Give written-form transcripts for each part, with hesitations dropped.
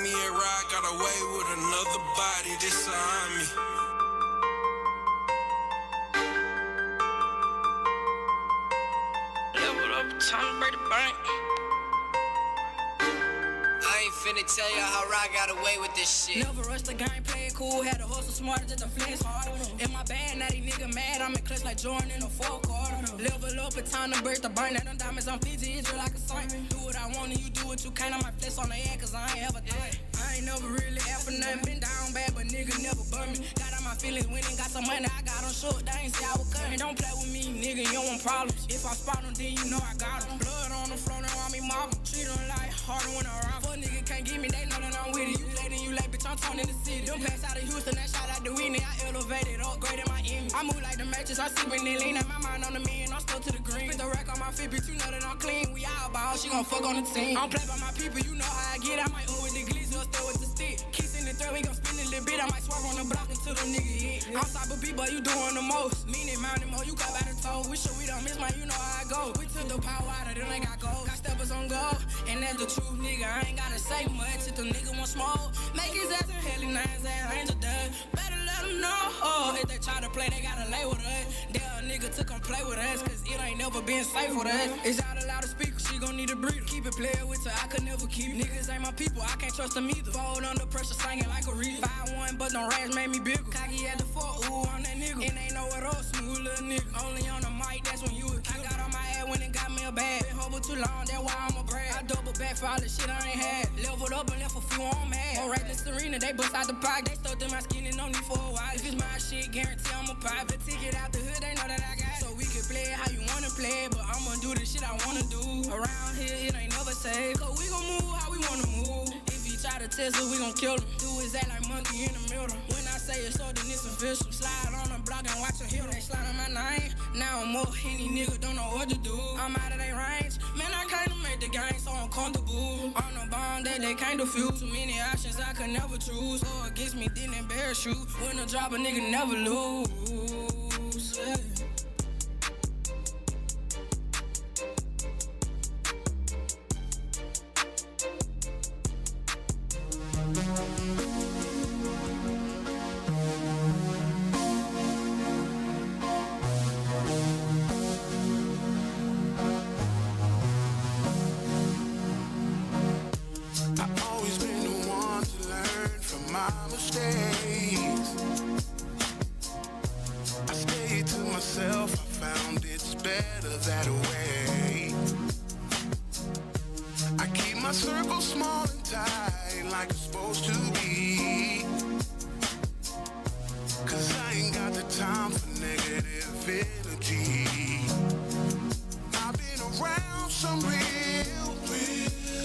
me a ride, got away with another body, this on me. Level up, time to break the bank. I ain't finna tell you how I got away with this shit. Never rushed the game, play it cool, had a hustle smarter, just a flex hard. In my bag, now these niggas mad, I'm in clutch like Jordan in the fourth quarter. Level up, it's time to break the bank, now them diamonds on PG, it's just like a saint. Do what I want and you do what you can, I might flex on the air, cause I ain't ever think. I ain't never really after nothing, been down bad, but nigga never burn me. Got out my feelings, winning, got some money, I got on short, they ain't say I was cutting. Don't play with me, nigga, you don't want problems. If I spot them, then you know I got them. Blood on the floor, now I'm in marble. Treat them like harder when I rob. Fuck nigga can't get me, they know that I'm with it. You late and you late, bitch, I'm torn in the city. Them pass out of Houston, that shot out the Whitney. I elevated, upgraded my image. I move like the matches, I sleep in the lean. At my mind on the million, I'm still to the green. Put the rack on my feet, bitch, you know that I'm clean. We all ball, she gon' fuck on the team. I'm play by my people, you know how I get. I might with the glitz, or stay with the stick. Kissing the third, we gon' spin a little bit. I might swerve on the block until the nigga hit. I'm type of people, you doing the most. Meaning, mountain more, you got by the toe. We sure we don't miss, man, you know how I go. We took the power out of them, they got gold. Got steppers on gold, and that's the truth, nigga. I ain't gotta say much if the nigga want smoke. Make his ass in hell, nines ass angel done. Better let them know. Oh, if they try to play, they gotta lay with us. Tell a nigga to come play with us, cause it ain't never been safe with us. It's not allowed to speak, she gon' need a breather. Keep it playing with her, I could never keep. Niggas ain't my people, I can't trust them either. Fold under pressure, singing like a reader. 5-1, but them rats made me bigger. Cocky at the fort, ooh, I'm that nigga. And ain't nowhere else, smooth little nigga. Only on the mic, that's when you a kid. I got on my ass when it got me a bag. Been humble too long, that's why I'm a brag. I double back for all the shit I ain't had. Leveled up and left a few on mad. All right, this Serena, they bust out the pocket. They stuck in my skin and no need for a while. If it's my shit, guarantee I'm a pop. The ticket out the hood, they know that I got it. So we can play it how you wanna play it, but I'ma do the shit I wanna do. Around here, it ain't never safe, cause we gon' move how we wanna move. If you try to test us, we gon' kill him. Do his act like monkey in the middle. When I say it's so, then it's official. Slide on the block and watch a hit. They slide on my name. Now I'm more Henny, nigga don't know what to do. I'm out of their range. Man, I can't make the game so uncomfortable. On the bond that they can't defuse. Too many options I could never choose. Go against me, then embarrass you. When I drop a nigga never lose. Yeah. My mistakes, I stayed to myself, I found it's better that way. I keep my circle small and tight like it's supposed to be, cause I ain't got the time for negative energy. I've been around some real,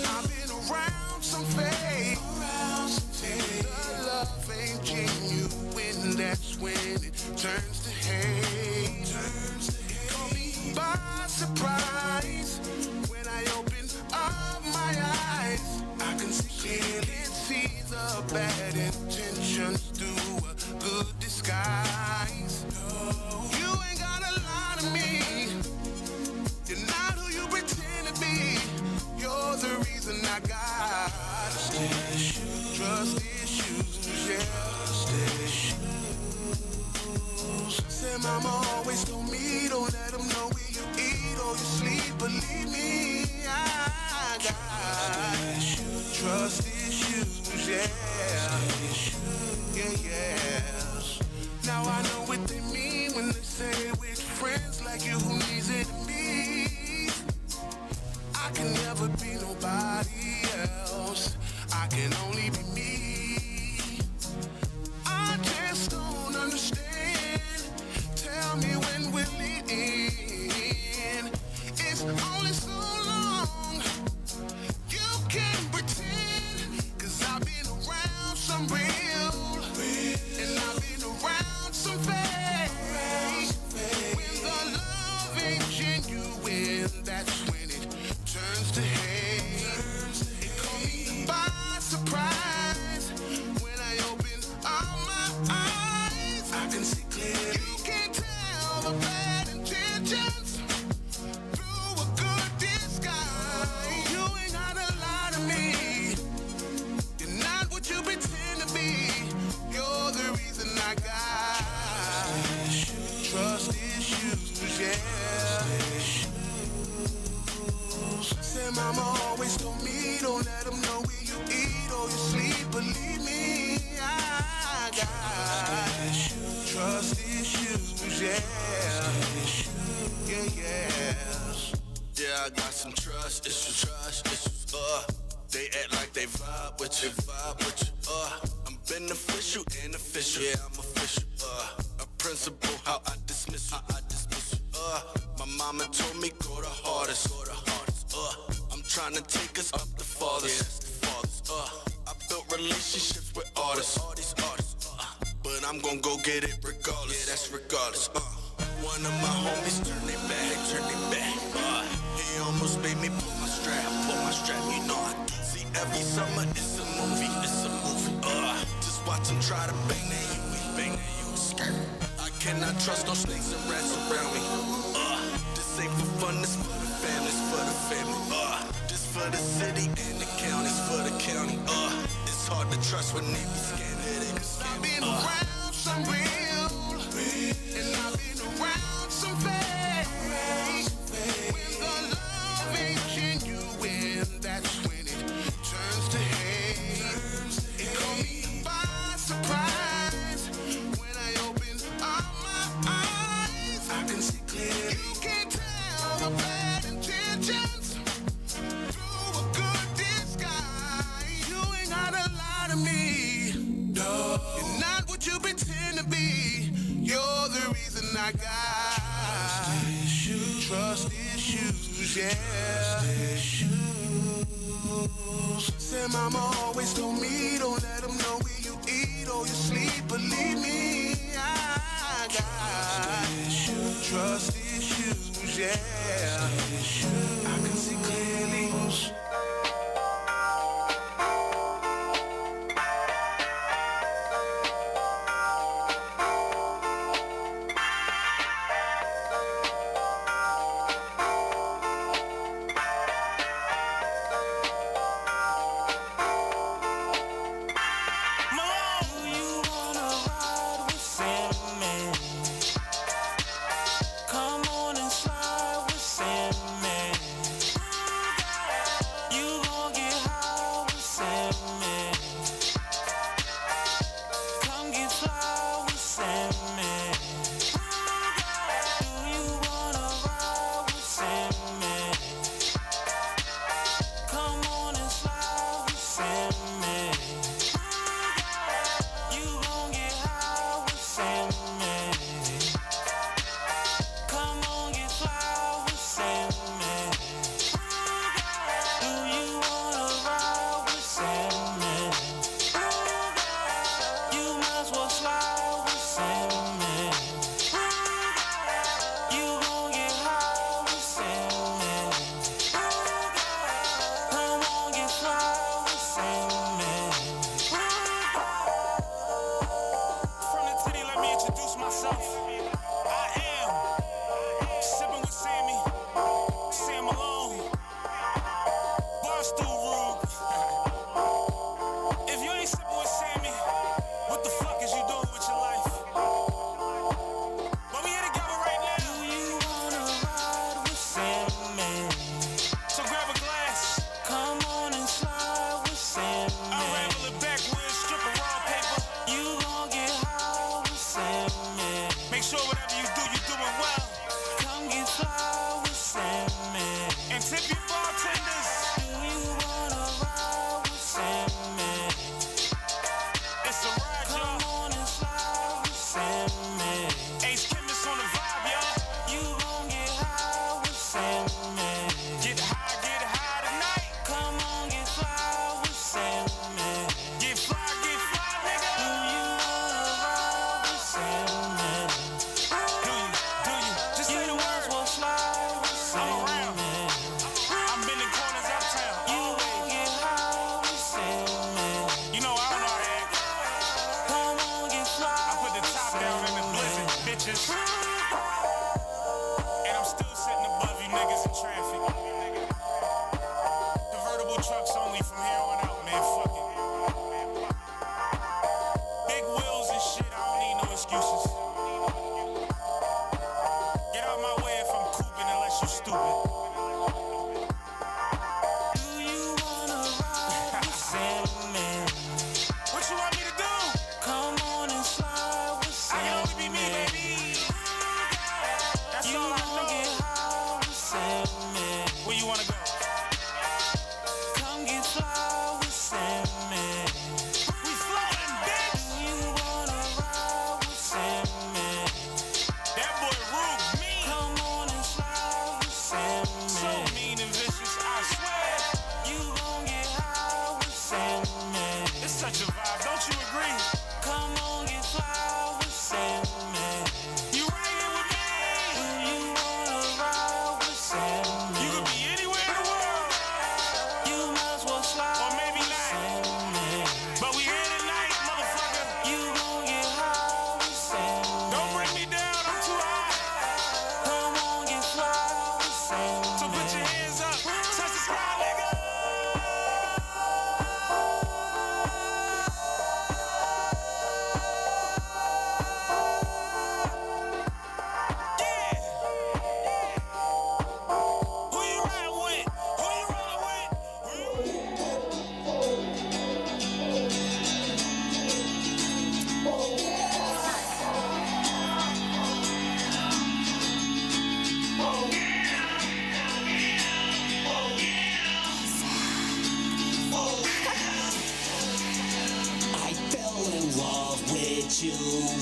I've been around some fake. The love ain't genuine, that's when it turns to hate. Caught me by surprise when I open up my eyes. I can see the bad intentions through a good disguise. You ain't gotta lie to me, you're not who you pretend to be. You're the reason I got trust issues, yeah. Trust issues. Said mama always told me, don't let them know where you eat or you sleep. Believe me, I got trust issues, yeah. Yeah, yeah. Now I know what they mean when they say with friends like you who needs enemies. I can never be nobody else, I can only be me. I just don't understand. Tell me when will it end? It's only so long you can pretend, cause I've been around some real, and I've been around some fake. When the love ain't genuine, that's when it turns to hate. It caught me by surprise when I open all my eyes. I can see clear. You can't tell the bad intentions through a good disguise. You ain't gotta lie to me, you're not mama always told me, don't let them know where you eat or you sleep. Believe me, I got trust issues, yeah. Yeah, I got some trust issues, They act like they vibe with you, I'm beneficial and official, yeah, I'm official, a principle, how I dismiss you, my mama told me go the hardest, I'm trying to take us up the farthest, I built relationships with artists, but I'm gon' go get it regardless, yeah, that's regardless, One of my homies turned their back, he almost made me pull my strap, you know I do. See, every summer it's a movie, just watch them try to bang that you, skirt. I cannot trust no snakes and rats around me, this ain't for fun, this for the family, this for the city and the counties, for the county, it's hard to trust when they be scamming, I've been around some real, and I've been around some fake. When the love ain't genuine, that's when it turns to hate. It caught me by surprise when I opened up my eyes. I can see clearly. You can't tell the bad intentions through a good disguise. You ain't gotta lie to me. No, you're not what you pretend to be. You're the reason I got trust issues, yeah. Said mama always told me, don't let them know where you eat or you sleep. Believe me, I got trust issues, yeah. I can see clearly.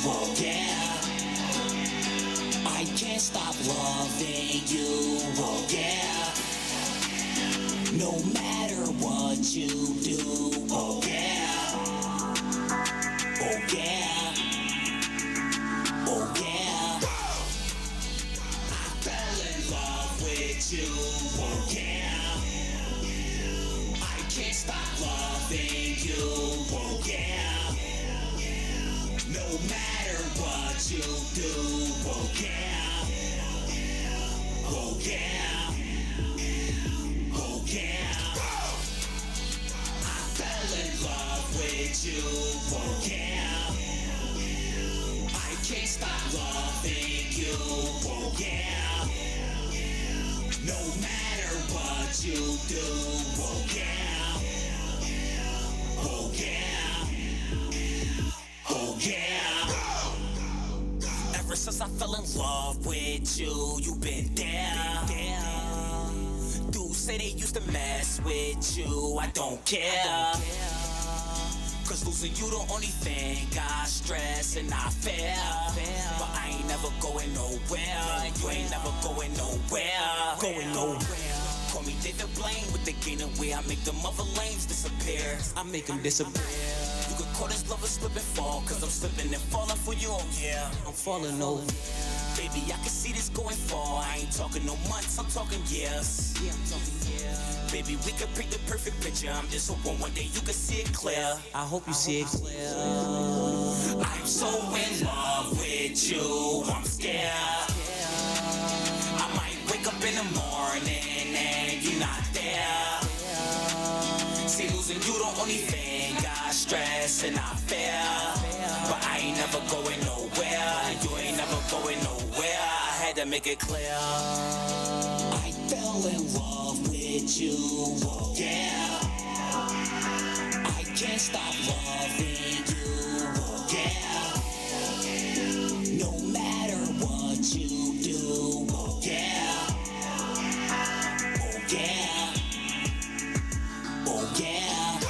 oh yeah. I can't stop loving you, oh yeah. No matter what you do, oh yeah. Oh yeah. Oh yeah. I fell in love with you, oh yeah. I can't stop loving you, oh yeah. No matter what you do, oh yeah. Oh yeah. Oh yeah. I fell in love with you, oh yeah. I can't stop loving you, oh yeah. No matter what you do, oh yeah. Oh yeah. Oh yeah. Ever since I fell in love with you, you've been there. Dudes say they used to mess with you, I don't care. Cause losing you the only thing I stress and I fear. But I ain't never going nowhere. You ain't never going nowhere. Going nowhere. Call me David Blaine with the gain away. I make them other lanes disappear. I make them disappear. You could call this love a slip and fall. Cause I'm slipping and falling for you, oh yeah. I'm falling over. Baby, I can see this going far. I ain't talking no months, I'm talking years. Yeah, I'm talking years. Baby, we could paint the perfect picture. I'm just hoping one day you can see it clear. I hope you see it clear. I'm so in love with you, I'm scared. I might wake up in the morning and you're not there. See, losing you the only thing I stress and I fear. But I ain't never going nowhere. You ain't never going nowhere. I had to make it clear. I fell in love with you, oh yeah. I can't stop loving you, oh yeah. No matter what you do, oh yeah. Oh yeah. Oh yeah.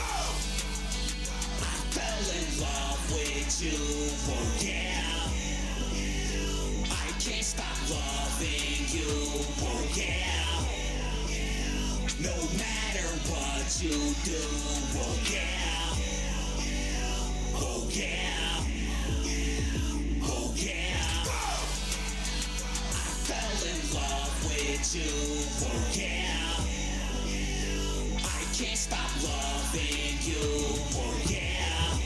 I fell in love with you, oh yeah. I can't stop loving you, oh yeah. No matter what you do, oh yeah. Oh yeah. Oh yeah. I fell in love with you, oh yeah. I can't stop loving you, oh yeah.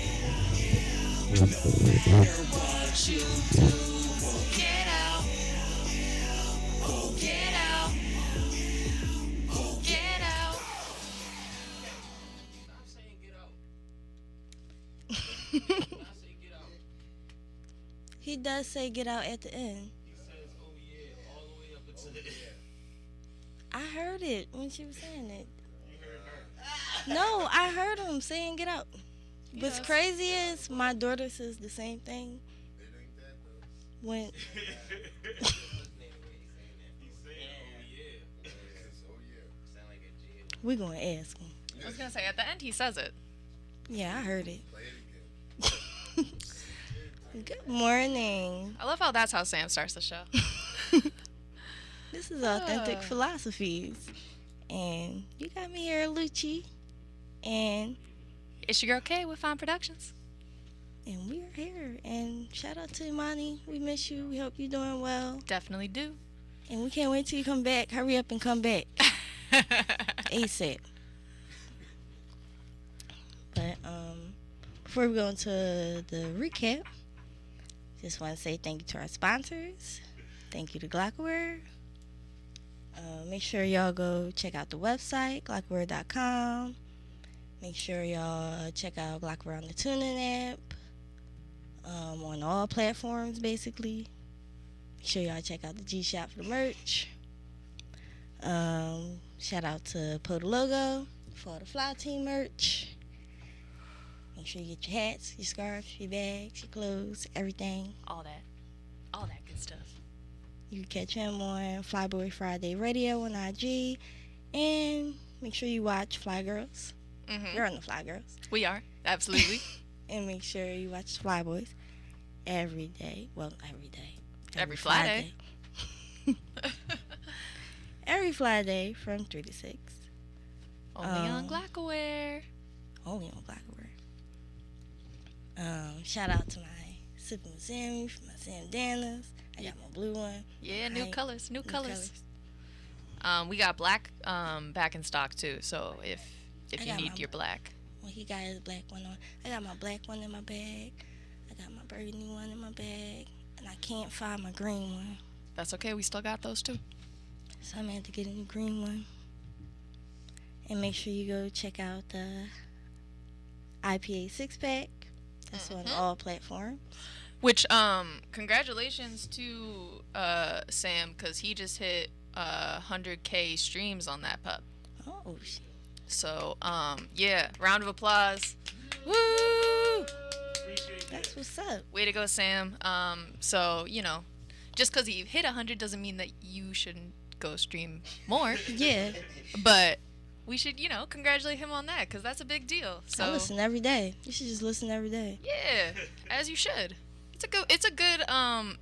No matter what you do, oh get out. Oh get out. Oh get out. He does say get out at the end. He says, oh yeah, all the way up until the end. I heard it when she was saying it. You heard her. No, I heard him saying get out. What's crazy is my daughter says the same thing. When He's saying, oh yeah. Sound like a jail. we gonna ask him. I was gonna say at the end he says it. Yeah, I heard it. Good morning. I love how that's how Sam starts the show. This is Authentic Philosophies. And you got me here, Lucci. And It's your girl Kay with Fine Productions. we are here. And shout out to Imani. We miss you. We hope you're doing well. Definitely do. And we can't wait till you come back. Hurry up and come back. ASAP. But before we go into the recap, just want to say thank you to our sponsors. Thank you to Glockware. Make sure y'all go check out the website, glockware.com. Make sure y'all check out Glockware on the TuneIn app. On all platforms, basically. Make sure y'all check out the G Shop for the merch. Shout out to Pota Logo for all the Fly Team merch. Make sure you get your hats, your scarves, your bags, your clothes, everything. All that good stuff. You can catch him on Flyboy Friday Radio on IG. And make sure you watch Fly Girls. Mm-hmm. You're on the Fly Girls. We are. Absolutely. And make sure you watch Fly Boys every day. Well, every day. Every Friday. Every Friday from 3 to 6. Only on Glackaware. Only on Blackaware. Shout out to my Sippin' with Sammy from my Sam Danas. I got my blue one. Yeah, new colors. We got black back in stock too. So if you need your black. Well, he got his black one on. I got my black one in my bag. I got my burgundy one in my bag. And I can't find my green one. That's okay. We still got those too. So I'm going to have to get a new green one. And make sure you go check out the IPA 6-pack. That's on all platforms. Which, congratulations to Sam, because he just hit 100K streams on that pup. Oh, So, yeah, round of applause. Woo! that's what's up. Way to go, Sam. So, you know, just because he hit 100 doesn't mean that you shouldn't go stream more. Yeah. But we should, you know, congratulate him on that, because that's a big deal. So I listen every day. You should just listen every day. yeah, as you should. It's a good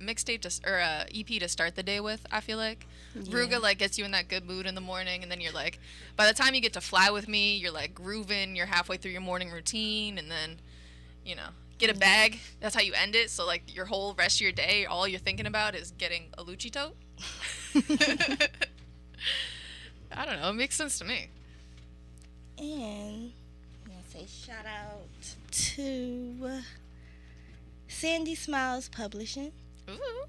mixtape or EP to start the day with. I feel like Ruga like gets you in that good mood in the morning, and then you're like, by the time you get to Fly With Me, you're like grooving. You're halfway through your morning routine, and then, you know, get a bag. That's how you end it. So like your whole rest of your day, all you're thinking about is getting a LouchieTote. I don't know. It makes sense to me. And I'm going to say shout out to Sandy Smiles Publishing. Ooh.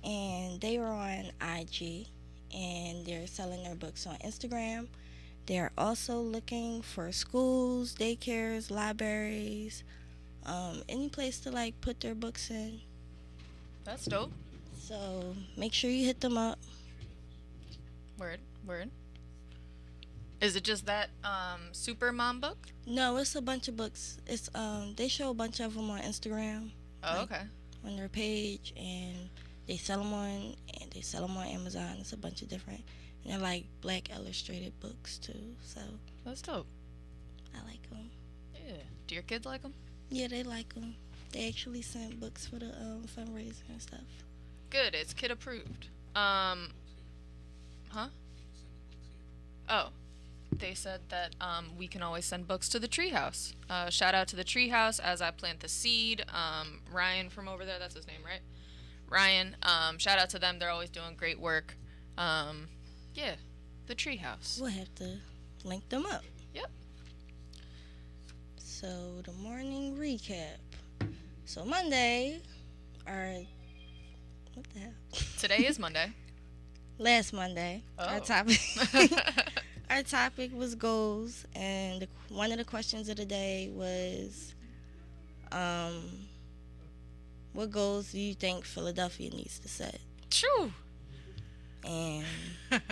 And they were on IG. And they're selling their books on Instagram. They're also looking for schools, daycares, libraries, any place to like put their books in. That's dope. So make sure you hit them up. Word. Is it just that Super Mom book? No, it's a bunch of books. It's they show a bunch of them on Instagram. Oh, like, okay. On their page, and they sell them on Amazon. It's a bunch of different, and they're like black illustrated books too. So That's dope. I like them. Yeah. Do your kids like them? Yeah, they like them. They actually sent books for the fundraiser and stuff. Good. It's kid approved. Huh? Oh. They said that we can always send books to the Treehouse. Shout out to the Treehouse as I plant the seed. Ryan from over there, that's his name, right? Ryan. Shout out to them. They're always doing great work. Yeah, the Treehouse. We'll have to link them up. Yep. So the morning recap. So Monday, what the hell? Today is Monday. Last Monday, our Oh. topic. Our topic was goals, and one of the questions of the day was, what goals do you think Philadelphia needs to set? True. And I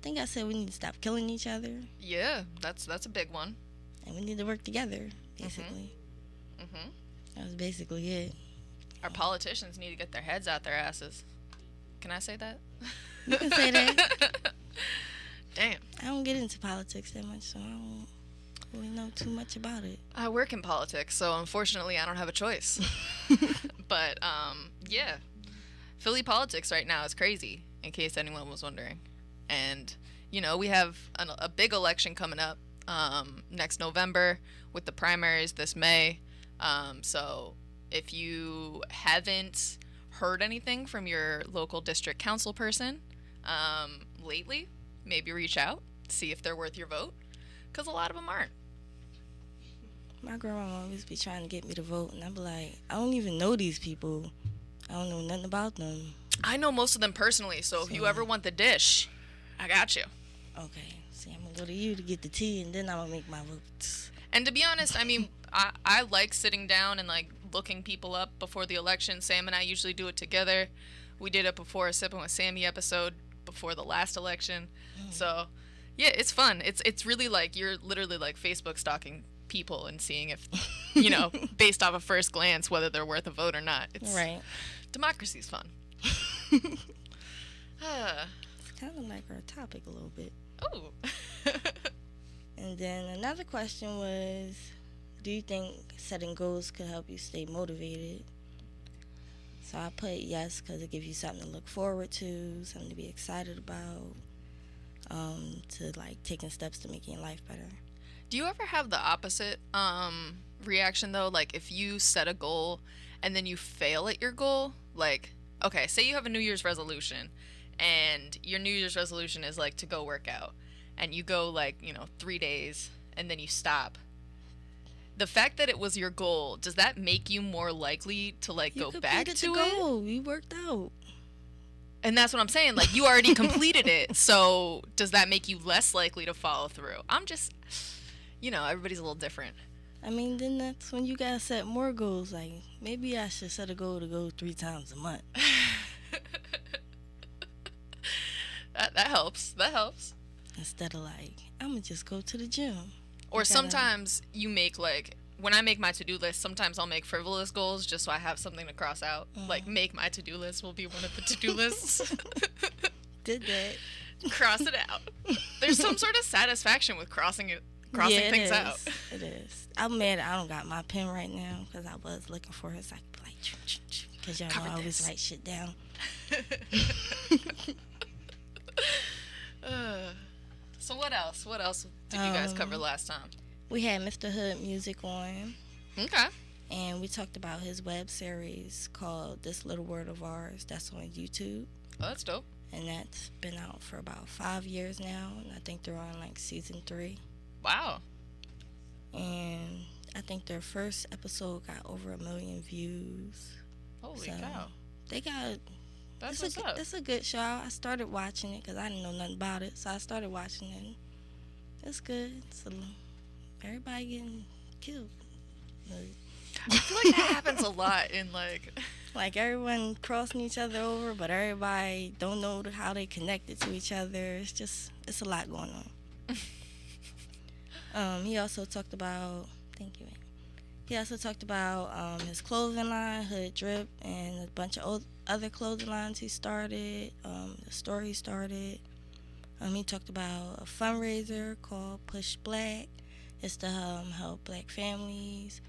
think I said we need to stop killing each other, Yeah, that's a big one. and we need to work together, basically. Mhm. That was basically it. Our politicians need to get their heads out their asses. Can I say that? You can say that. Damn. I don't get into politics that much, so I don't really know too much about it. I work in politics, so unfortunately I don't have a choice. But, yeah. Philly politics right now is crazy, in case anyone was wondering. And, you know, we have a big election coming up next November with the primaries this May. So if you haven't heard anything from your local district council person lately, maybe reach out, see if they're worth your vote, because a lot of them aren't. My grandma always be trying to get me to vote, and I be like, I don't even know these people. I don't know nothing about them. I know most of them personally, so if you ever want the dish, I got you. Okay, see, I'm gonna go to you to get the tea, and then I'm gonna make my votes. And to be honest, I mean, I like sitting down and like looking people up before the election. Sam and I usually do it together. We did it before a Sippin' with Sammy episode before the last election. So yeah, it's fun. It's really like you're literally like Facebook stalking people and seeing if, you know, based off of first glance, whether they're worth a vote or not. It's, Right. Democracy's fun. It's kind of like our topic a little bit. Oh. And then another question was, do you think setting goals could help you stay motivated? So I put yes because it gives you something to look forward to, something to be excited about, to like taking steps to making your life better. Do you ever have the opposite reaction though? Like if you set a goal and then you fail at your goal, like okay, say you have a New Year's resolution and your New Year's resolution is like to go work out and you go like, 3 days and then you stop. The fact that it was your goal, does that make you more likely to like go back to it? Goal. You worked out. And that's what I'm saying. Like you already completed it. So does that make you less likely to follow through? I'm just, everybody's a little different. I mean, then that's when you gotta set more goals. Like maybe I should set a goal to go 3 times a month. That helps. That helps. Instead of like, I'm gonna just go to the gym. Or sometimes you make like, when I make my to-do list, sometimes I'll make frivolous goals just so I have something to cross out. Like make my to-do list will be one of the to-do lists. Did that. Cross it out. There's some sort of satisfaction with crossing things out. It is. I'm mad I don't got my pen right now because I was looking for it. So I could be like, because y'all know I always write shit down. So what else? What else did you guys cover last time? We had Mr. Hood Music on. Okay. And we talked about his web series called This Little World of Ours. That's on YouTube. Oh, that's dope. And that's been out for about 5 years now. And I think they're on like season 3. Wow. And I think their first episode got over 1 million views. Holy cow. They got... That's what's up. It's a good show. I started watching it because I didn't know nothing about it. So I started watching it. It's good. Everybody getting killed. I feel like that happens a lot in like... Like everyone crossing each other over, but everybody don't know how they connected to each other. It's a lot going on. He also talked about... Thank you, man. He also talked about his clothing line, Hood Drip, and a bunch of other clothing lines he started, the store he started. He talked about a fundraiser called Push Black. It's to help black families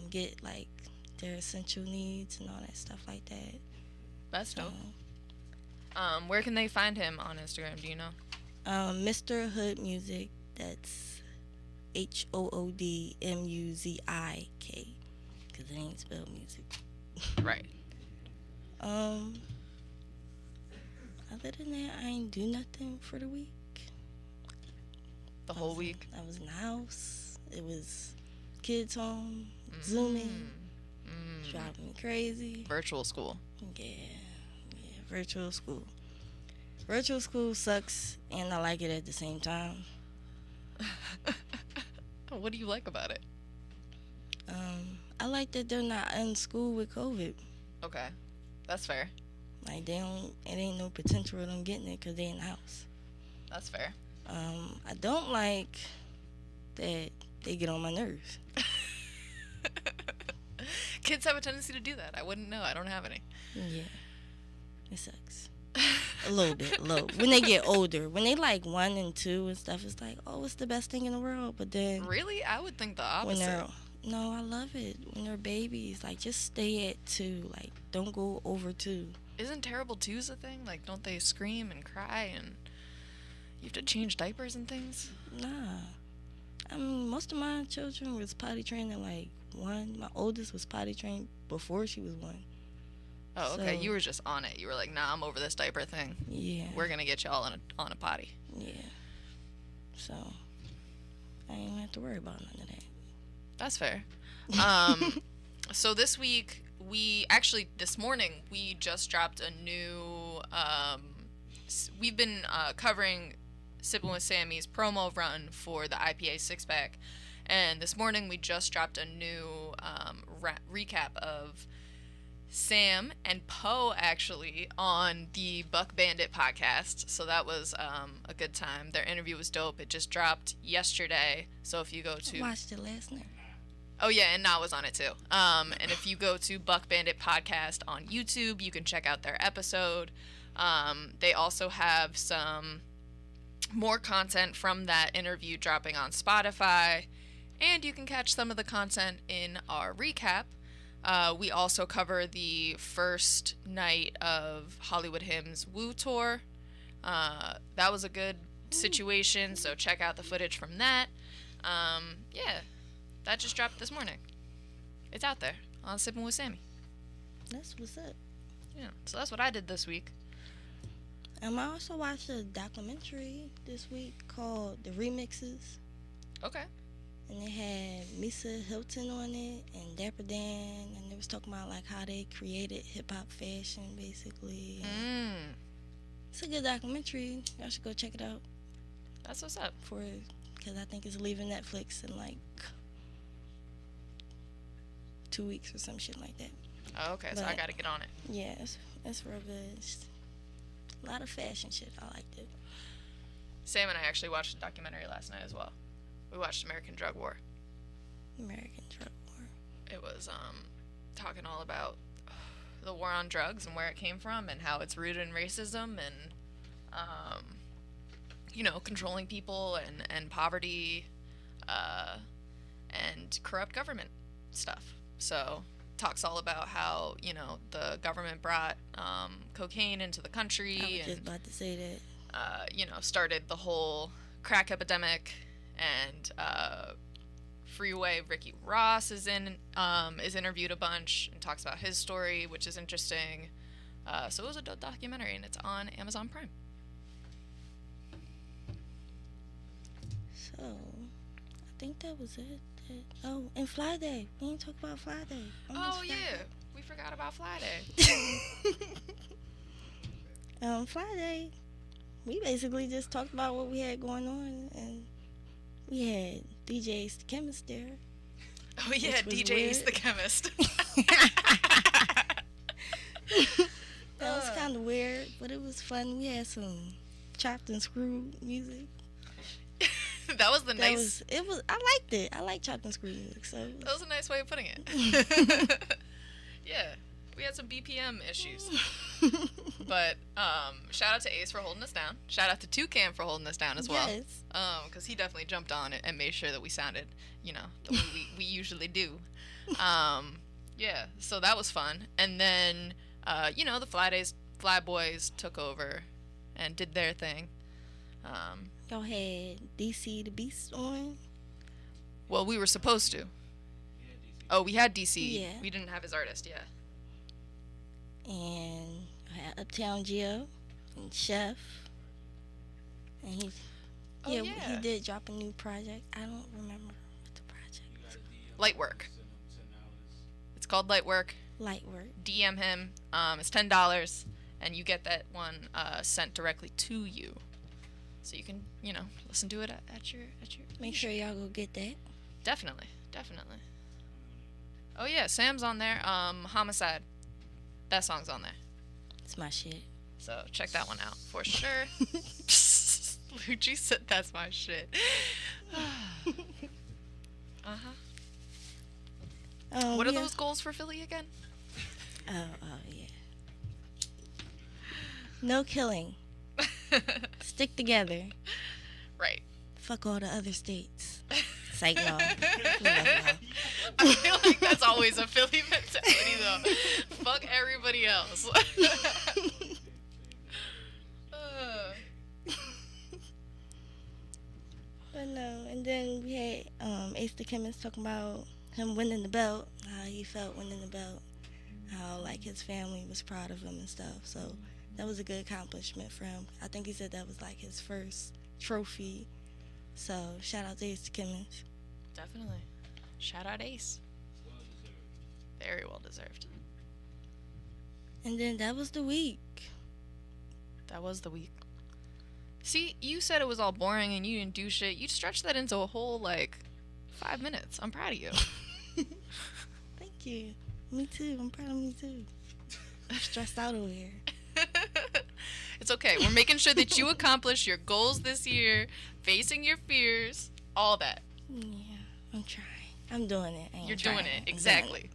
get like their essential needs and all that stuff like that. That's dope. Where can they find him on Instagram? Do you know? Mr. Hood Music. That's HOODMUZIK, because it ain't spelled music. Right. Other than that, I ain't do nothing for the week. The whole week? I was in the house. It was kids home, Zooming, driving me crazy. Virtual school. Yeah, virtual school. Virtual school sucks, and I like it at the same time. What do you like about it? I like that they're not in school with COVID. Okay, that's fair. Like it ain't no potential of them getting it because they in the house. That's fair. I don't like that they get on my nerves. Kids have a tendency to do that. I wouldn't know. I don't have any. Yeah, it sucks. A little bit, when they get older. When they like 1 and 2 and stuff, it's like, oh, it's the best thing in the world. But then really, I would think the opposite. No, I love it. When they're babies, like just stay at 2. Like don't go over 2. Isn't terrible 2s a thing? Like don't they scream and cry and you have to change diapers and things? Nah, I mean most of my children was potty trained at like 1. My oldest was potty trained before she was 1. Oh, okay. So, you were just on it. You were like, nah, I'm over this diaper thing. Yeah. We're going to get y'all on a potty. Yeah. So, I ain't have to worry about none of that. That's fair. So this week, this morning, we just dropped a new, we've been covering Sippin' with Sammy's promo run for the IPA 6-pack. And this morning, we just dropped a new recap of Sam and Poe actually on the Buck Bandit podcast, so that was a good time. Their interview was dope. It just dropped yesterday, so if you go to... I watched it last night. Oh yeah, and Na was on it too. And if you go to Buck Bandit podcast on YouTube, you can check out their episode. They also have some more content from that interview dropping on Spotify. And you can catch some of the content in our recap. We also cover the first night of Hollywood Hymns Woo Tour. That was a good situation, so check out the footage from that. Yeah, that just dropped this morning. It's out there on Sippin' with Sammy. That's what's up. Yeah, so that's what I did this week. I also watched a documentary this week called The Remixes. Okay. And it had Misa Hilton on it and Dapper Dan, and they was talking about like how they created hip hop fashion, basically. It's a good documentary. Y'all should go check it out. That's what's up. Because I think it's leaving Netflix in like 2 weeks or some shit like that. Oh, okay, so I gotta get on it. Yeah, it's real good. It's a lot of fashion shit. I liked it. Sam and I actually watched a documentary last night as well. We watched American Drug War. American Drug War. It was talking all about the war on drugs and where it came from and how it's rooted in racism and controlling people and poverty and corrupt government stuff. So talks all about how the government brought cocaine into the country I was and just about to say that. Started the whole crack epidemic. And Freeway Ricky Ross is interviewed a bunch and talks about his story, which is interesting. So it was a dope documentary, and it's on Amazon Prime. So I think that was it. Oh, and Fly Day. We didn't talk about Fly Day. Oh yeah, we forgot about Fly Day. Fly Day. We basically just talked about what we had going on, and we had DJ Ace the Chemist there. Oh yeah, DJ Ace the Chemist. That was kind of weird, but it was fun. We had some chopped and screwed music. That was the nice. I liked it. I like chopped and screwed music. So that was a nice way of putting it. Yeah, we had some BPM issues. But shout out to Ace for holding us down. Shout out to Toucan for holding us down as well. Yes. Because he definitely jumped on it and made sure that we sounded, the way we usually do. Yeah, so that was fun. And then, the Fly Boys took over and did their thing. Y'all had DC the Beast on. Well, we were supposed to. Oh, we had DC. Yeah. We didn't have his artist, yeah. And I had Uptown Gio and Chef. And he did drop a new project. I don't remember what the project was. Light Work. It's called Light Work. Light Work. DM him. It's $10, and you get that one sent directly to you. So you can, listen to it at your. Make sure y'all go get that. Definitely. Oh yeah, Sam's on there. Homicide. That song's on there. It's my shit. So check that one out for sure. Lucci said that's my shit. What are those goals for Philly again? Oh yeah. No killing. Stick together. Right. Fuck all the other states. It's like, no. I feel like that's always a Philly mentality, though. Fuck everybody else. But no, and then we had Ace the Chemist talking about him winning the belt, how he felt winning the belt, how like his family was proud of him and stuff. So that was a good accomplishment for him. I think he said that was like his first trophy. So shout out to Ace the Chemist. Definitely. Shout out Ace. Very well deserved. And then that was the week. That was the week. See, you said it was all boring and you didn't do shit. You stretched that into a whole, 5 minutes. I'm proud of you. Thank you. Me too. I'm proud of me too. I'm stressed out over here. It's okay. We're making sure that you accomplish your goals this year, facing your fears, all that. Yeah, I'm trying. I'm doing it. You're doing it. Exactly.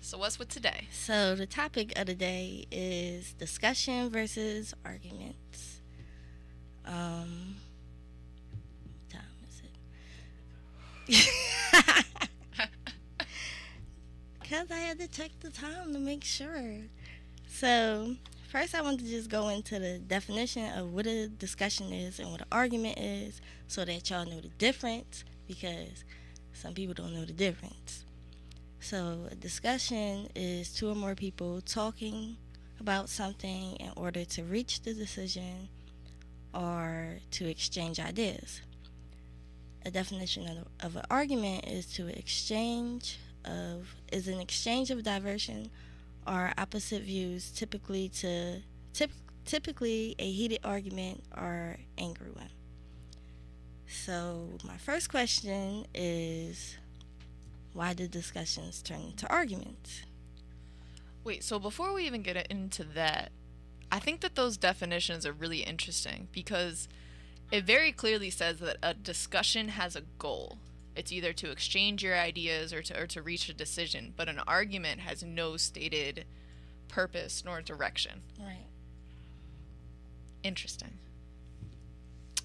So what's with today? So the topic of the day is discussion versus arguments. What time is it? Because I had to check the time to make sure. So, first I want to just go into the definition of what a discussion is and what an argument is so that y'all know the difference, because some people don't know the difference. So, a discussion is two or more people talking about something in order to reach the decision or to exchange ideas. A definition of an argument is an exchange of diversion or opposite views, typically a heated argument or angry one. So my first question is, why do discussions turn into arguments? Wait, so before we even get into that, I think that those definitions are really interesting because it very clearly says that a discussion has a goal. It's either to exchange your ideas or to reach a decision, but an argument has no stated purpose nor direction. Right. Interesting.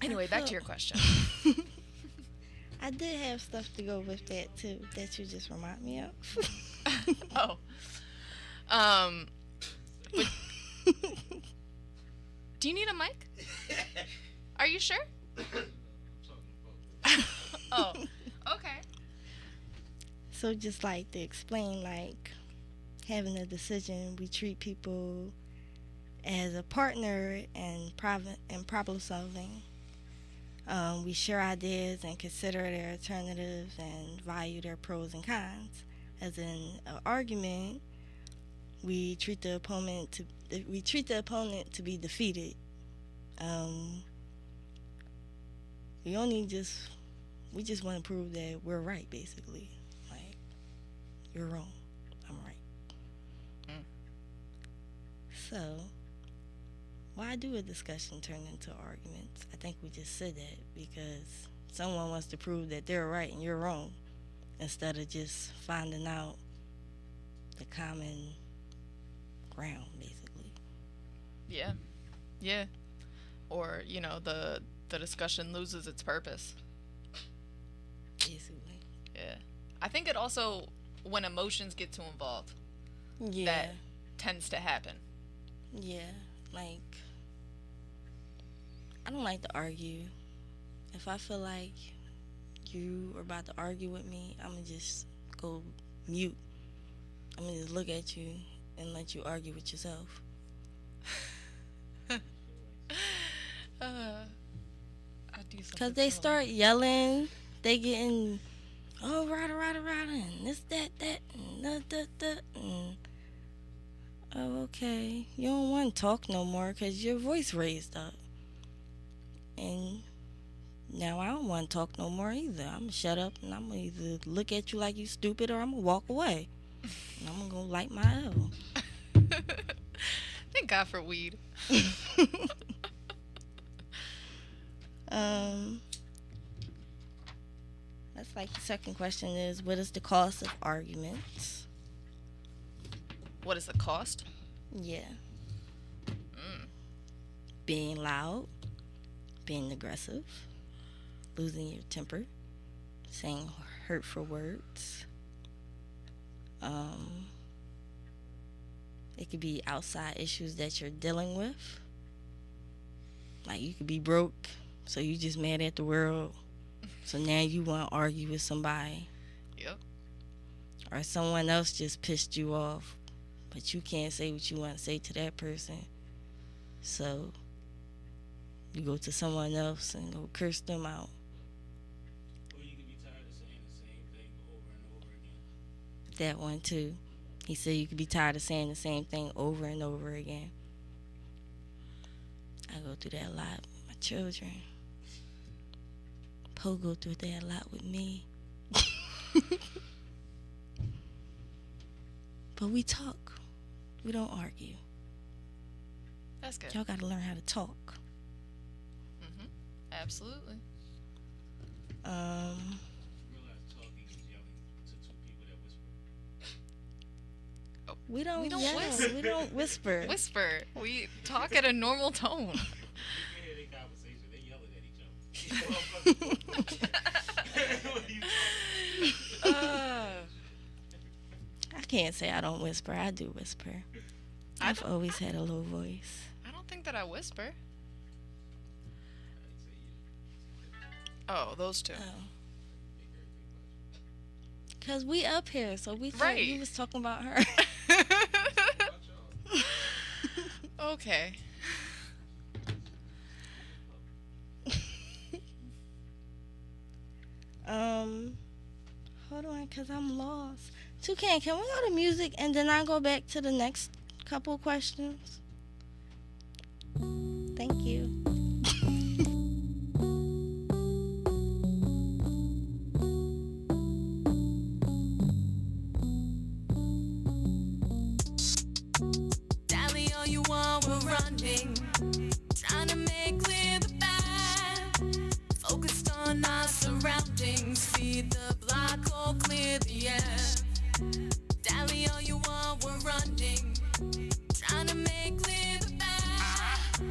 Anyway, back to your question. I did have stuff to go with that too, that you just remind me of. Oh. But do you need a mic? Are you sure? Oh, okay. So just like to explain, like having a decision, we treat people as a partner in problem solving. We share ideas and consider their alternatives and value their pros and cons. As in an argument, we treat the opponent to be defeated. We just want to prove that we're right, basically. Like, you're wrong, I'm right. So, why do a discussion turn into arguments? I think we just said that because someone wants to prove that they're right and you're wrong, instead of just finding out the common ground, basically. Yeah. Yeah. Or, the discussion loses its purpose. Basically. Yeah. I think it also, when emotions get too involved, that tends to happen. Yeah. Like, I don't like to argue. If I feel like you are about to argue with me, I'm going to just go mute. I'm going to just look at you and let you argue with yourself. I do something Because they similar. start yelling, they getting, oh, right, and this, that, and that, and, oh, okay. You don't want to talk no more because your voice raised up. And now I don't want to talk no more either. I'm going to shut up and I'm going to either look at you like you stupid or I'm going to walk away. And I'm going to go light my L. Thank God for weed. That's like the second question is, what is the cost of arguments? What is the cost? Yeah. Being loud, being aggressive, losing your temper, saying hurtful words. It could be outside issues that you're dealing with. Like you could be broke, so you just mad at the world. So now you want to argue with somebody. Yep. Or someone else just pissed you off, but you can't say what you want to say to that person. So you go to someone else and go curse them out. Or you could be tired of saying the same thing over and over again. That one too. He said you could be tired of saying the same thing over and over again. I go through that a lot with my children. Poe go through that a lot with me. But we talk. We don't argue. That's good. Y'all gotta learn how to talk. Absolutely. You realize talking is yelling to two people that whisper. We don't don't yell. whisper. We don't whisper. Whisper. We talk at a normal tone. You can hear their conversation. They yelling at each other. What are you talking can't say I don't whisper. I do whisper. I've always had a low voice. I don't think that I whisper. Oh, those two. Oh. Cause we up here, so we thought Right. you was talking about her. Okay. Hold on, cause I'm lost. Toucan, can we go to music and then I go back to the next couple questions? Thank you. Dally, all you want, we're running. Trying to make clear the bad. Focused on our surroundings. Feed the block, or clear the air. Dally, all you want, we're running. Trying to make clear the bad.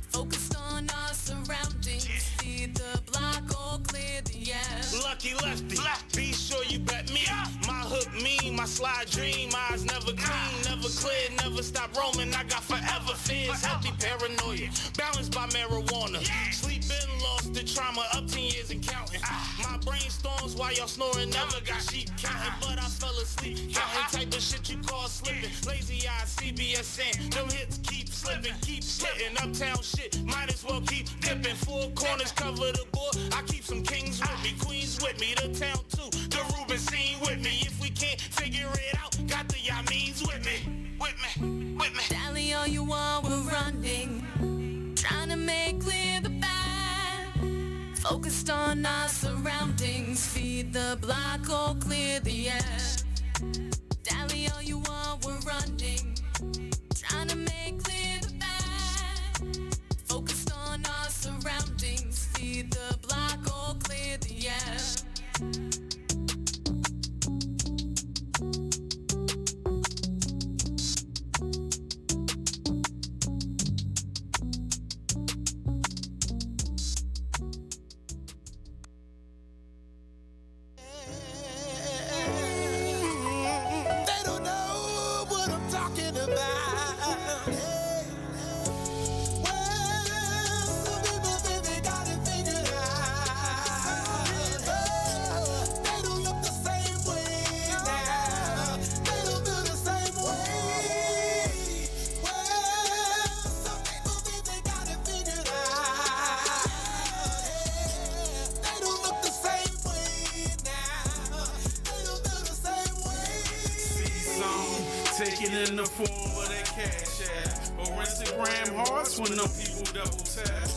Focused on our surroundings. Feed the block, or clear the air. Lucky lefty, be sure you bet me. My hook mean, my slide dream. Eyes never clean, never clear, never stop roaming. I got forever fears, healthy paranoia, balanced by marijuana. Sleeping, lost to trauma, up 10 years and counting. My brain storms while y'all snoring, never got sheep counting, but I fell asleep counting type of shit you call slipping. Lazy eye, CBSN, them hits keep slipping, keep hitting. Uptown shit, might as well keep dipping. Four corners cover the board, I keep some kings with me, queens with me, the town too, the Ruben scene with me. If we can't figure it out, got the Yamins with me, with me, with me. Dally, all you want, we're running. Trying to make clear the bad. Focused on our surroundings. Feed the block, or clear the air. Dally, all you want, we're running. Trying to make clear the bad. Focused on our surroundings. Feed the block, or clear the air. They don't know what I'm talking about. Well, some people think they got it figured out. They don't look the same way now. They don't feel the same way. Well, some people think they got it figured out. They don't look the same way now. They don't feel the same way. See some, take it in the form of their cash app or Instagram hearts when them people double tap.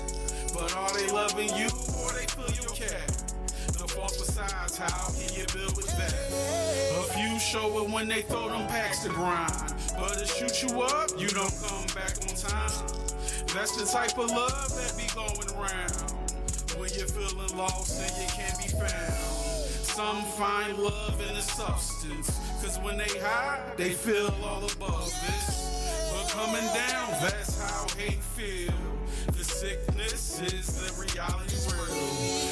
But are they loving you or they fill your cap? The false besides, how can you build with that? A few show it when they throw them packs to grind, but to shoot you up, you don't come back on time. That's the type of love that be going around when you're feeling lost and you can't be found. Some find love in the substance, cause when they high, they feel all above this. But coming down, that's how hate feel. The sickness is the reality real.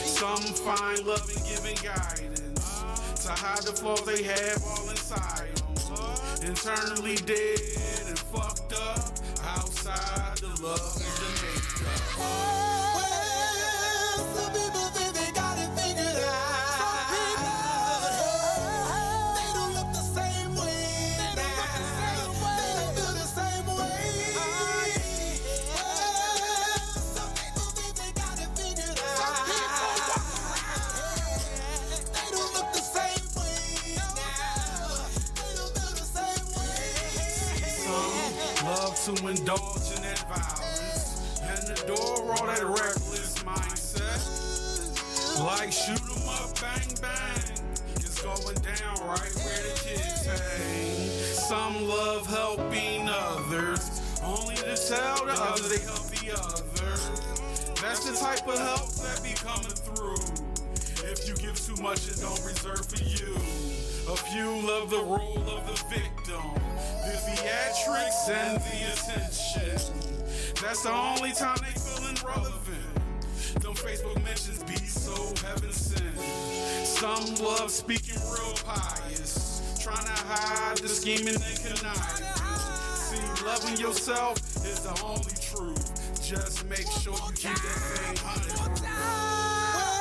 Some find love in giving guidance to hide the flaws they have all inside them. Internally dead and fucked up, outside the love is the makeup. Well, some people think they got it figured out. They don't look the same way now. They don't feel the same way. Well, some people think they got it figured out. They don't look the same way now. They don't feel the same way. Some love to indulge in that violence and adore all that reckless mindset. Like shoot 'em up, bang bang. It's going down right where the kids hang. Some love helping others, only to tell the others they help the other. That's the type of help that be coming through. If you give too much, it don't reserve for you. A few love the role of the victim, the theatrics and the attention. That's the only time they feeling relevant. Them Facebook mentions be so heaven sent. Some love speaking real pious, trying to hide the scheming and conniving. See, loving yourself is the only truth. Just make sure you keep that thing 100. Well,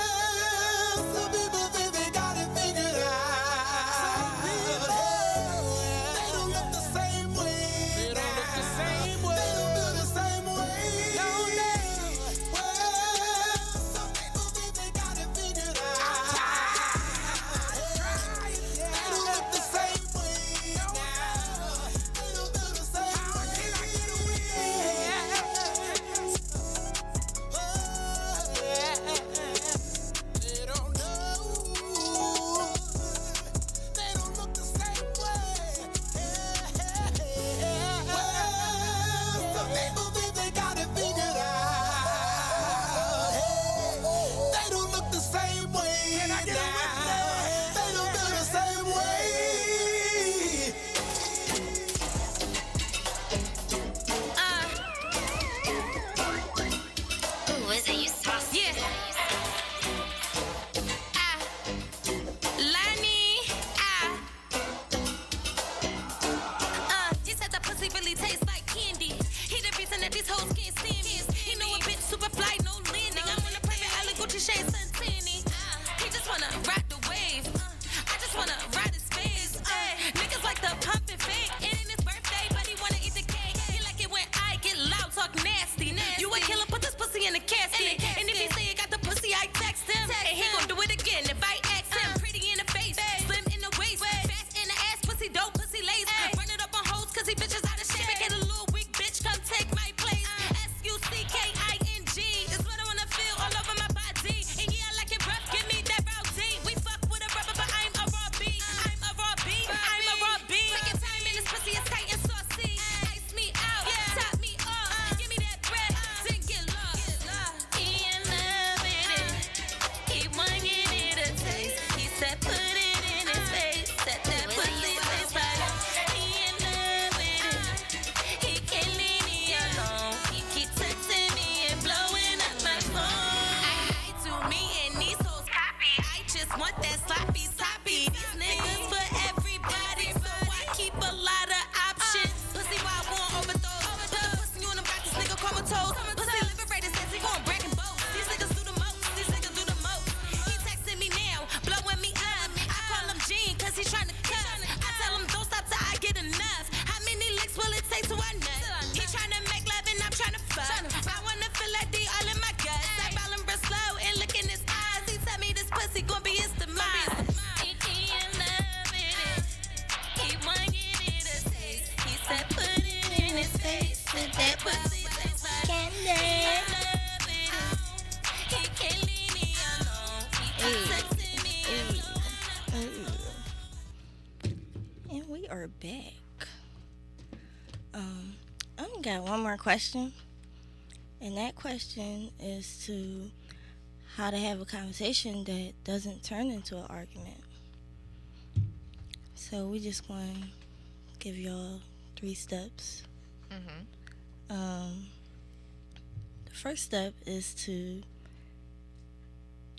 some people think they got it figured out. They don't look the same way. They don't look the same way. They don't feel the same way. No, no. Well, some people think they got it figured out. They don't look the same way now. They don't feel the same way. They don't know. They don't look the same way. Well, some people think they got it figured out. They don't look the same way now. They don't feel the same way. Ooh, is it you saucy? Yeah. Lani, he said the pussy really tastes like candy. He the reason that these hoes can't stand me. He know a bitch super fly, no landing. I'm on a private island, Gucci shades, Santini. He just wanna ride the wave. I just wanna ride his face. Niggas like the pump and fake. It ain't his birthday, but he wanna eat the cake. He like it when I get loud, talk nasty. You a killer, put this pussy in a casket. And if he say he got the pussy, I text him. And he gon' do it again if I ask him. Pretty in the face, slim in the waist, fast in the ass, pussy dope, pussy lace. Run it up on hoes, cause he bitches out of shape. Get a little weak bitch, come take my place. SUCKING is what I wanna feel all over my body. And yeah, I like it rough, give me that rowdy. We fuck with a rubber, but I'm a raw bee. I'm a raw bee, I'm a raw bee. Second time in this pussy is tight and saucy. Ice me out, top me off. Give me that bread, then get lost. He in love with it. He want it a taste. He said put it in his face. Set that pussy taste right. He in love with it. He can't leave me alone. He keep texting me and blowing up my phone. I hide to me and these hoes copy. I just want that sloppy sloppy. These niggas for everybody, so I keep a lot of options. Pussy why I want overdose. Put the pussy on him, got this nigga comatose. Pussy liberated says he gon' break and both. These niggas do the most. These niggas do the most. He texting me now, blowing me up. I call him Gene, cause he's trying to cut. I tell him don't stop till I get enough. How many licks will it take till I nut? He trying to make love and I'm trying to fuck. I wanna feel that D all in my guts. I roll him real slow and look in his eyes. He tell me this pussy gon' be his demise. He in love with it. He want it a taste. He said put it in his face. Said that pussy tastes like candy. He in love with it. He can't leave me alone. He keep texting me and And we are back. I got one more question. And that question is to how to have a conversation that doesn't turn into an argument. So we just want to give y'all 3 steps. The first step is to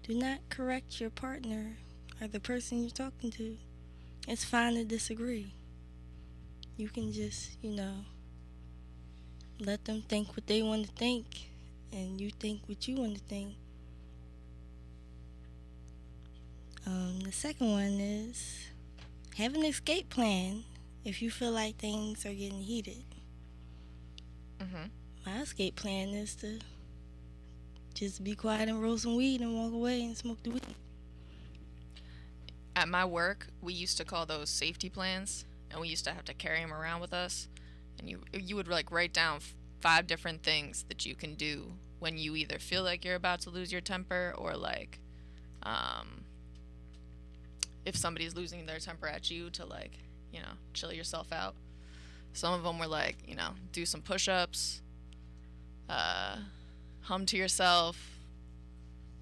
do not correct your partner or the person you're talking to. It's fine to disagree. You can just, let them think what they want to think, and you think what you want to think. The second one is have an escape plan if you feel like things are getting heated. My escape plan is to just be quiet and roll some weed and walk away and smoke the weed. At my work, we used to call those safety plans, and we used to have to carry them around with us. And you would like write down 5 different things that you can do when you either feel like you're about to lose your temper or like if somebody's losing their temper at you to like, chill yourself out. Some of them were like, do some push-ups, hum to yourself,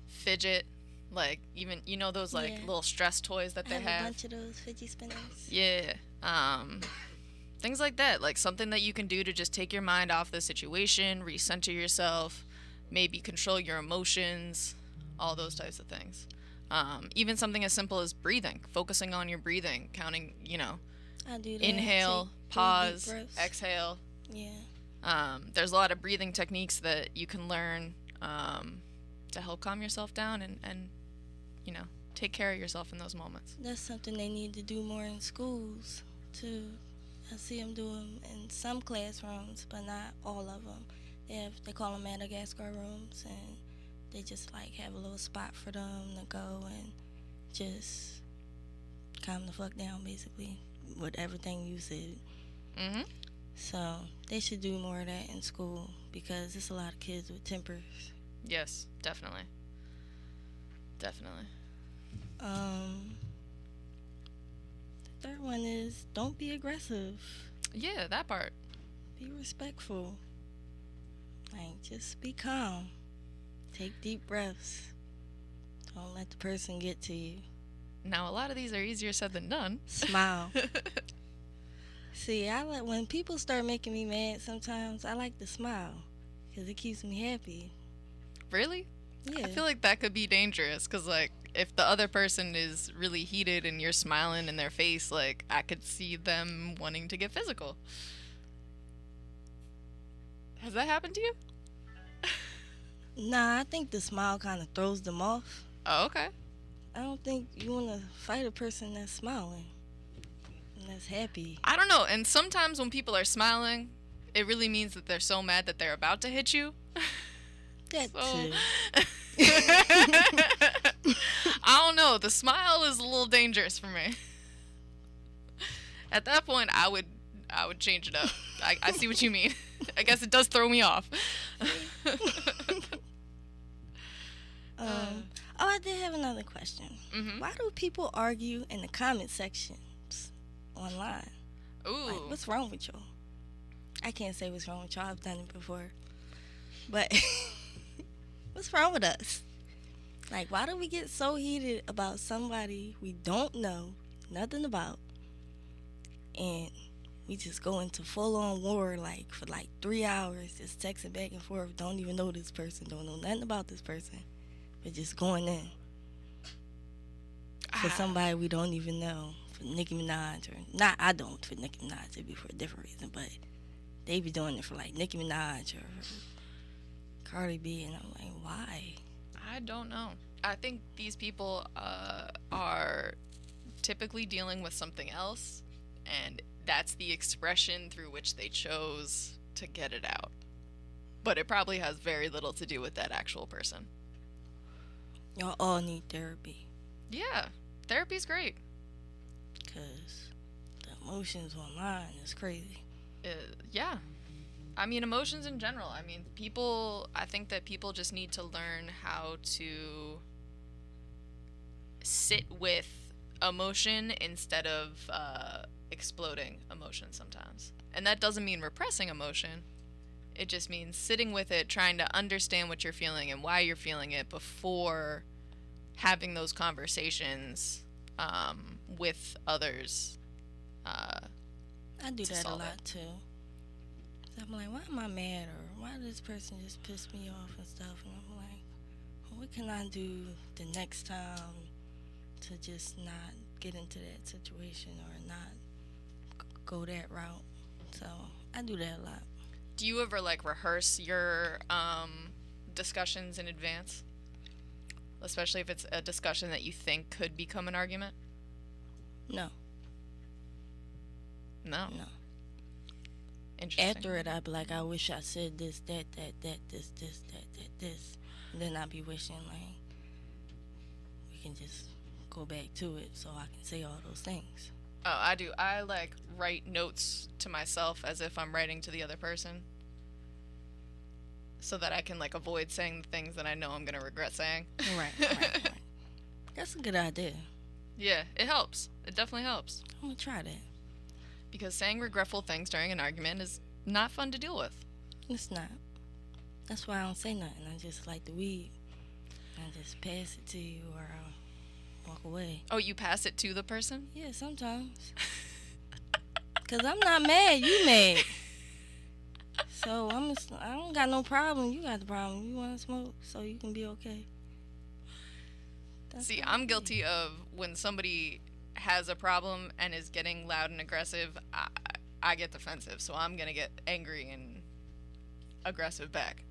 fidget, like even those like little stress toys that they I have. A bunch of those fidget spinners. Yeah. Things like that, like something that you can do to just take your mind off the situation, recenter yourself, maybe control your emotions, all those types of things. Even something as simple as breathing, focusing on your breathing, counting, I do that. inhale, Take 3 deep pause, breaths. exhale. Yeah. There's a lot of breathing techniques that you can learn to help calm yourself down and take care of yourself in those moments. That's something they need to do more in schools, too. I see them do them in some classrooms, but not all of them. They call them Madagascar rooms, and they just, have a little spot for them to go and just calm the fuck down, basically, with everything you said. Mm-hmm. So they should do more of that in school because there's a lot of kids with tempers. Yes, definitely. Definitely. The third one is don't be aggressive. Yeah, that part. Be respectful. Just be calm. Take deep breaths. Don't let the person get to you. Now, a lot of these are easier said than done. Smile. See, when people start making me mad sometimes, I like to smile because it keeps me happy. Really? Yeah. I feel like that could be dangerous because, if the other person is really heated and you're smiling in their face, I could see them wanting to get physical. Has that happened to you? Nah, I think the smile kind of throws them off. Oh, okay. I don't think you want to fight a person that's smiling and that's happy. I don't know. And sometimes when people are smiling, it really means that they're so mad that they're about to hit you. That too. I don't know. The smile is a little dangerous for me. At that point, I would change it up. I see what you mean. I guess it does throw me off. I did have another question. Mm-hmm. Why do people argue in the comment sections online? Ooh. What's wrong with y'all? I can't say what's wrong with y'all. I've done it before. But what's wrong with us? Why do we get so heated about somebody we don't know nothing about, and we just go into full-on war for 3 hours, just texting back and forth, don't even know this person, don't know nothing about this person, but just going in for somebody we don't even know, for Nicki Minaj, or not, I don't for Nicki Minaj, it'd be for a different reason, but they be doing it for Nicki Minaj or Cardi B, and I'm like, why? I don't know. I think these people are typically dealing with something else, and that's the expression through which they chose to get it out. But it probably has very little to do with that actual person. Y'all all need therapy. Yeah, therapy's great. Because the emotions online is crazy. Yeah. I mean, emotions in general. I think that people just need to learn how to sit with emotion instead of exploding emotion sometimes. And that doesn't mean repressing emotion. It just means sitting with it, trying to understand what you're feeling and why you're feeling it before having those conversations with others. I do that a lot too. I'm like, why am I mad? Or why did this person just piss me off and stuff? And I'm like, what can I do the next time to just not get into that situation or not go that route? So I do that a lot. Do you ever rehearse your discussions in advance? Especially if it's a discussion that you think could become an argument? No. No. Interesting. After it, I'd be like, I wish I said this, that, this. And then I'd be wishing, we can just go back to it so I can say all those things. Oh, I do. I, write notes to myself as if I'm writing to the other person. So that I can, avoid saying the things that I know I'm going to regret saying. Right. That's a good idea. Yeah, it helps. It definitely helps. I'm going to try that. Because saying regretful things during an argument is not fun to deal with. It's not. That's why I don't say nothing. I just like the weed. I just pass it to you or I'll walk away. Oh, you pass it to the person? Yeah, sometimes. Because I'm not mad. You mad. So I don't got no problem. You got the problem. You want to smoke so you can be okay. See, I'm guilty of when somebody has a problem and is getting loud and aggressive, I get defensive. So I'm going to get angry and aggressive back.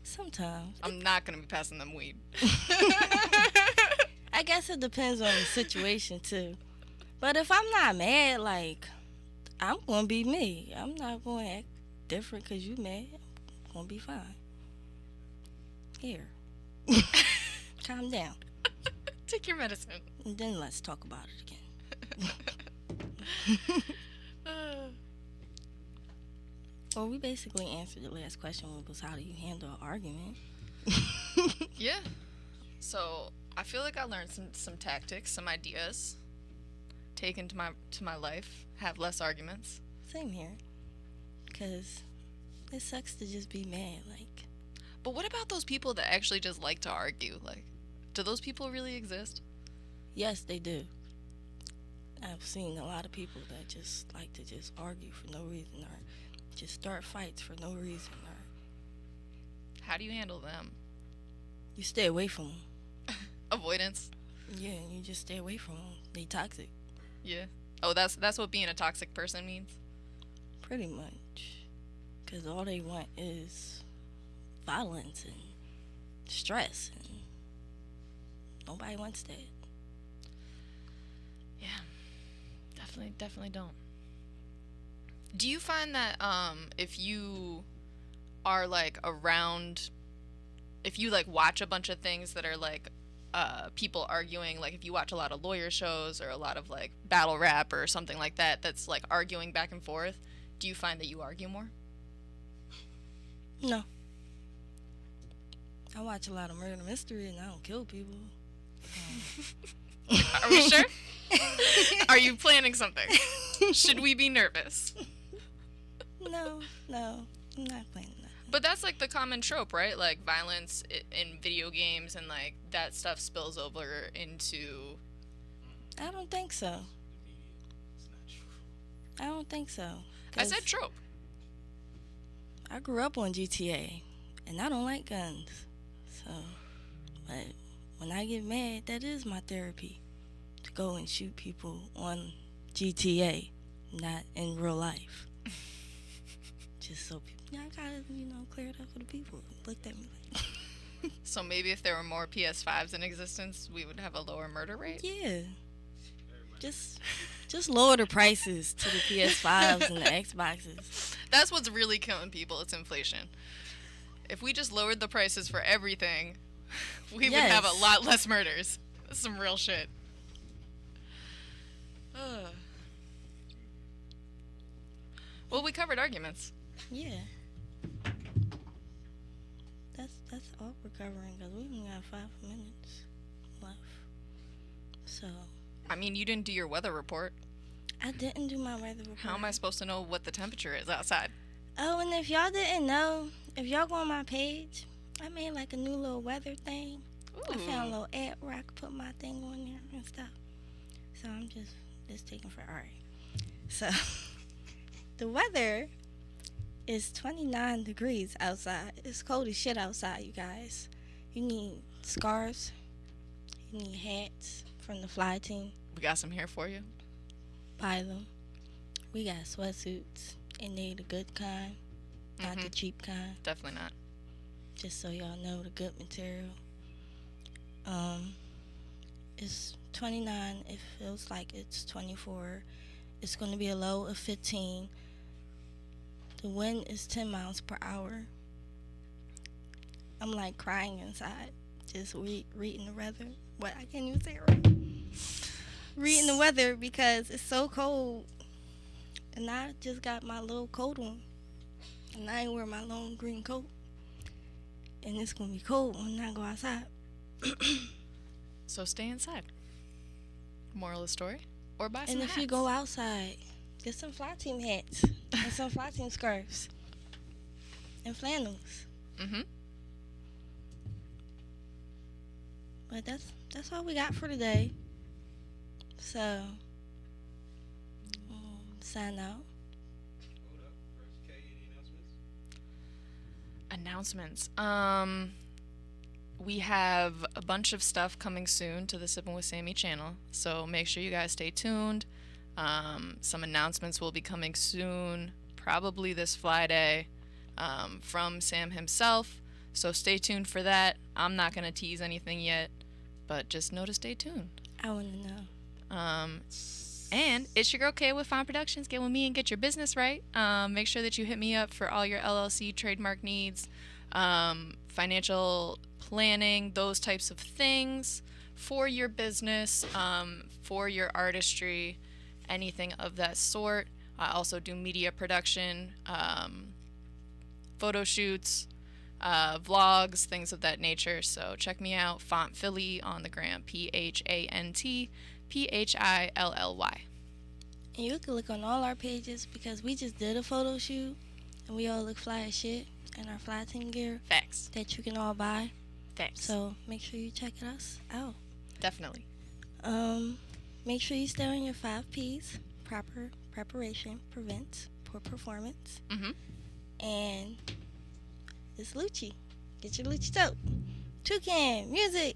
Sometimes. I'm not going to be passing them weed. I guess it depends on the situation, too. But if I'm not mad, like, I'm going to be me. I'm not going to act different because you mad. I'm going to be fine. Here. Calm down. Take your medicine. And then let's talk about it again. Well, we basically answered the last question, which was how do you handle an argument? Yeah. So I feel like I learned some tactics, some ideas. Take into my life. Have less arguments. Same here. Because it sucks to just be mad. Like, but what about those people that actually just like to argue? Like, do those people really exist? Yes, they do. I've seen a lot of people that just like to just argue for no reason or just start fights for no reason. Or how do you handle them? You stay away from them. Avoidance. Yeah, you just stay away from them. They toxic. Yeah. Oh, that's what being a toxic person means? Pretty much. Because all they want is violence and stress. And nobody wants that. Yeah. Definitely don't. Do you find that if you are like around, if you like watch a bunch of things that are like people arguing, like if you watch a lot of lawyer shows or a lot of like battle rap or something like that that's like arguing back and forth, do you find that you argue more? No. I watch a lot of murder mystery and I don't kill people. Are we sure? Are you planning something? Should we be nervous? No, I'm not planning that. But that's like the common trope, right? Like violence in video games and like that stuff spills over into... I don't think so. I don't think so. I said trope. I grew up on GTA and I don't like guns. So, but when I get mad, that is my therapy. To go and shoot people on GTA, not in real life. Just so people, I gotta, clear it up for the people. Looked at me like. So maybe if there were more PS5s in existence, we would have a lower murder rate? Yeah. Just lower the prices to the PS5s and the Xboxes. That's what's really killing people. It's inflation. If we just lowered the prices for everything, we would have a lot less murders. That's some real shit. Well, we covered arguments. Yeah. That's all we're covering because we only got 5 minutes left. So. I mean, you didn't do your weather report. I didn't do my weather report. How am I supposed to know what the temperature is outside? Oh, and if y'all didn't know, if y'all go on my page, I made like a new little weather thing. Ooh. I found a little app where I could put my thing on there and stuff. So I'm just taking for alright. So the weather is 29 degrees outside. It's cold as shit outside, you guys. You need scarves. You need hats from the fly team. We got some here for you. Buy them. We got sweatsuits, and they the good kind, not the cheap kind. Definitely not. Just so y'all know, the good material. It's 29. It feels like it's 24. It's going to be a low of 15. The wind is 10 miles per hour. I'm like crying inside, just reading the weather. What? I can't even say it right. Reading the weather because it's so cold. And I just got my little coat on. And I ain't wearing my long green coat. And it's going to be cold when I go outside. So stay inside. Moral of the story? Or buy some And hats. if you go outside, get some fly team hats. And some fly team scarves. And flannels. But that's all we got for today. So, sign out. Announcements. we have a bunch of stuff coming soon to the Sippin' with Sammy channel, so make sure you guys stay tuned. Some announcements will be coming soon, probably this Friday, from Sam himself, so stay tuned for that. I'm not going to tease anything yet, but just know to stay tuned. I want to know. And it's your girl Kay with Fine Productions. Get with me and get your business right. Make sure that you hit me up for all your LLC trademark needs, financial planning, those types of things for your business, for your artistry, anything of that sort. I also do media production, photo shoots, vlogs, things of that nature. So check me out, Font Philly on the gram, PhantPhilly. And you can look on all our pages because we just did a photo shoot and we all look fly as shit in our fly team gear. Facts. That you can all buy. Thanks. So make sure you check us out. Definitely. Make sure you stay on your 5 P's. Proper preparation prevents poor performance. And it's Lucci. Get your Lucci tote. Toucan music.